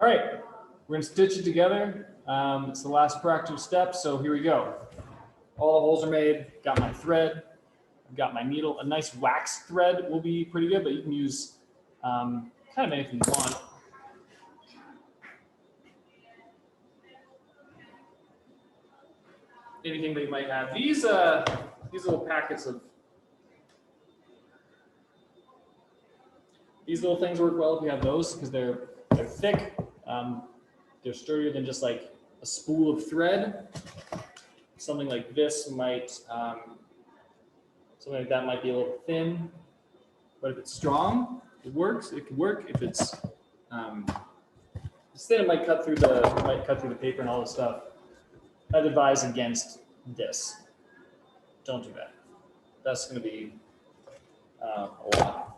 All right, we're gonna stitch it together. It's the last practical step, so here we go. All the holes are made, got my thread, I've got my needle. A nice wax thread will be pretty good, but you can use kind of anything you want. Anything that you might have. These little packets of these little things work well if you have those because they're thick. They're sturdier than just like a spool of thread. Something like this might, something like that might be a little thin, but if it's strong, it works. It could work. If it's thin, it might cut through the paper and all this stuff. I'd advise against this. Don't do that. That's going to be a lot.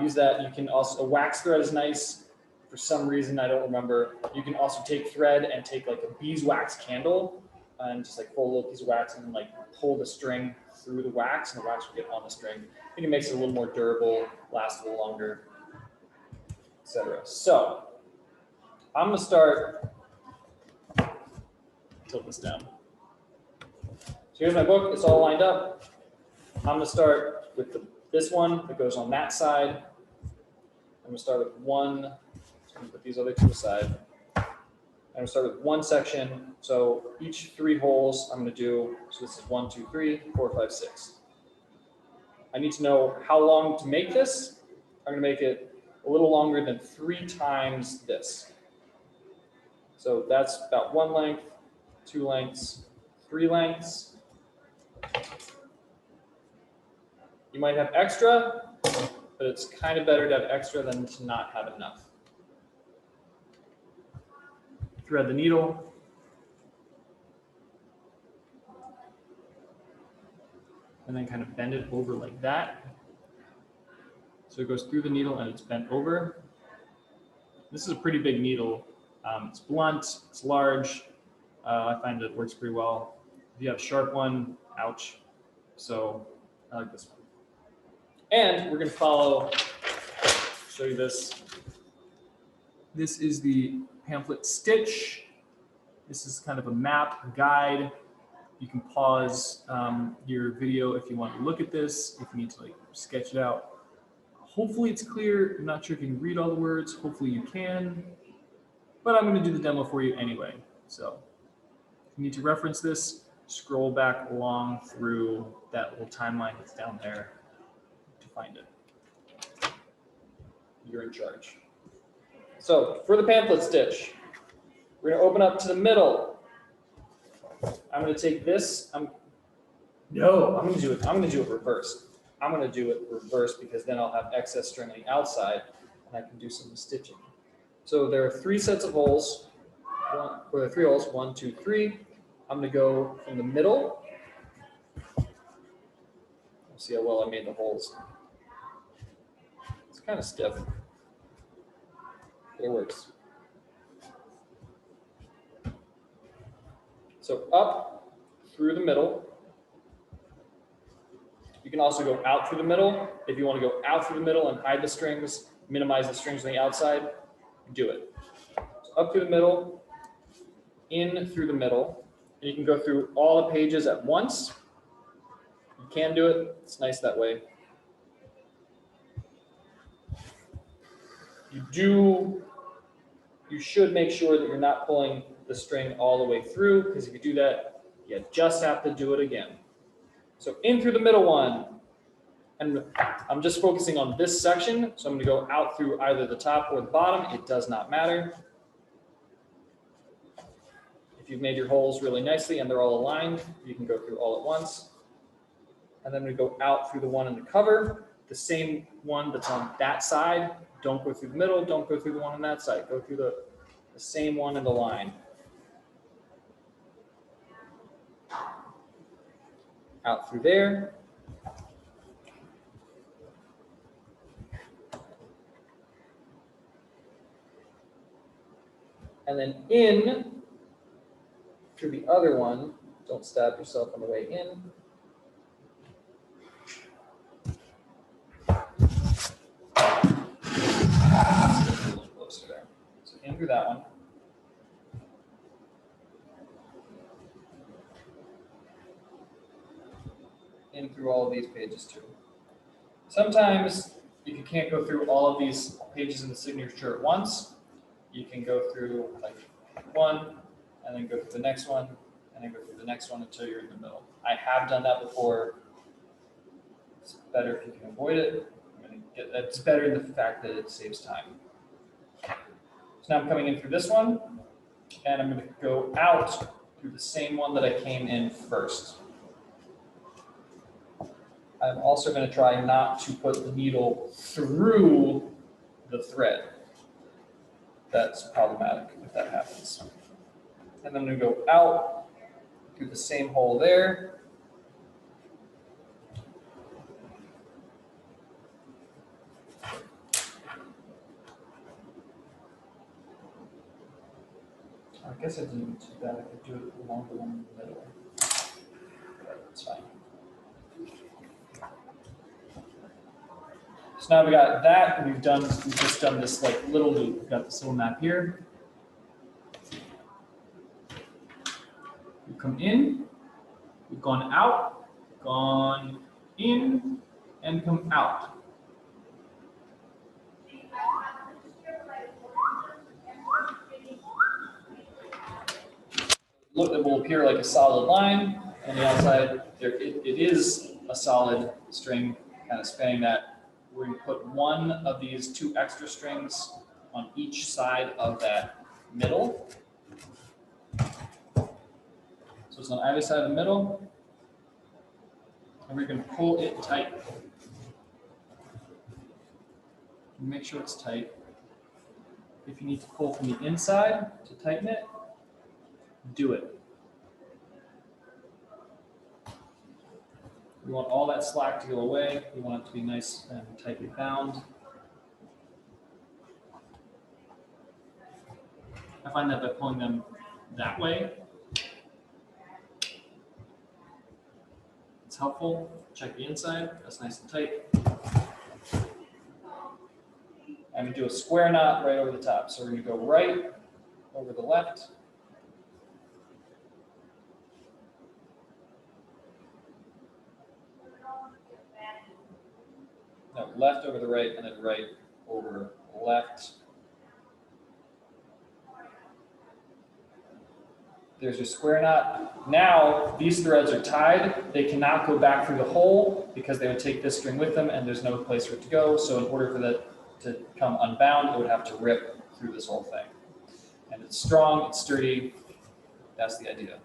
Use that. You can also, a wax thread is nice. For some reason, I don't remember. You can also take thread and take like a beeswax candle and just like pull a little piece of wax and then like pull the string through the wax and the wax will get on the string. I think it makes it a little more durable, last a little longer, etc. So I'm going to start, tilt this down. So here's my book. It's all lined up. I'm going to start with this one that goes on that side. I'm going to start with one. I'm going to put these other two aside. I'm going to start with one section. So each 3 holes I'm going to do. So this is 1, 2, 3, 4, 5, 6. I need to know how long to make this. I'm going to make it a little longer than 3 times this. So that's about 1 length, 2 lengths, 3 lengths. You might have extra, but it's kind of better to have extra than to not have enough. Thread the needle. And then kind of bend it over like that. So it goes through the needle and it's bent over. This is a pretty big needle. It's blunt, it's large. I find it works pretty well. If you have a sharp one, ouch. So I like this one. And we're going to follow, show you this. This is the pamphlet Stich. This is kind of a map, a guide. You can pause your video if you want to look at this, if you need to like sketch it out. Hopefully it's clear. I'm not sure if you can read all the words. Hopefully you can. But I'm going to do the demo for you anyway. So if you need to reference this, scroll back along through that little timeline that's down there to find it. You're in charge. So for the pamphlet stitch, we're going to open up to the middle. I'm going to take this. I'm going to do it reversed. I'm going to do it reversed because then I'll have excess string on the outside and I can do some stitching. So there are 3 sets of holes. There are 3 holes, 1, 2, 3. I'm going to go from the middle. See how well I made the holes. It's kind of stiff. It works. So up through the middle. You can also go out through the middle. If you want to go out through the middle and hide the strings, minimize the strings on the outside, do it. So up through the middle, in through the middle. And you can go through all the pages at once. You can do it. It's nice that way. You should make sure that you're not pulling the string all the way through, because if you do that, you just have to do it again. So in through the middle one, and I'm just focusing on this section, so I'm going to go out through either the top or the bottom. It does not matter. If you've made your holes really nicely and they're all aligned, you can go through all at once. And then we go out through the one in the cover, the same one that's on that side. Don't go through the middle, don't go through the one on that side. Go through the same one in the line. Out through there. And then in through the other one. Don't stab yourself on the way in. in through that one. In through all of these pages too. Sometimes, if you can't go through all of these pages in the signature at once, you can go through like one, and then go through the next one, and then go through the next one until you're in the middle. I have done that before. It's better if you can avoid it. It's better in the fact that it saves time. So now I'm coming in through this one, and I'm going to go out through the same one that I came in first. I'm also going to try not to put the needle through the thread. That's problematic if that happens. And then I'm going to go out through the same hole there. I guess I didn't do that. I could do it along the one in the middle. But that's fine. So now we got that, and we've just done this like little loop. We've got this little map here. We've come in, we've gone out, gone in, and come out. Look, it will appear like a solid line on the outside. It is a solid string kind of spanning that. We're going to put one of these two extra strings on each side of that middle. So it's on either side of the middle. And we're going to pull it tight. Make sure it's tight. If you need to pull from the inside to tighten it, do it. We want all that slack to go away. We want it to be nice and tightly bound. I find that by pulling them that way, it's helpful. Check the inside, that's nice and tight. I'm going to do a square knot right over the top. So we're going to go right over the left. No, left over the right, and then right over left. There's your square knot. Now, these threads are tied. They cannot go back through the hole because they would take this string with them, and there's no place for it to go. So in order for that to come unbound, it would have to rip through this whole thing. And it's strong, it's sturdy. That's the idea.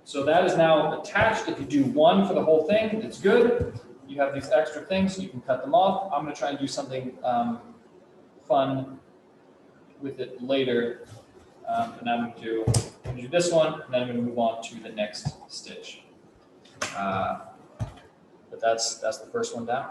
So that is now attached. If you do one for the whole thing, it's good. You have these extra things, so you can cut them off. I'm going to try and do something fun with it later. And I'm going to do this one, and then I'm going to move on to the next stitch. But that's the first one down.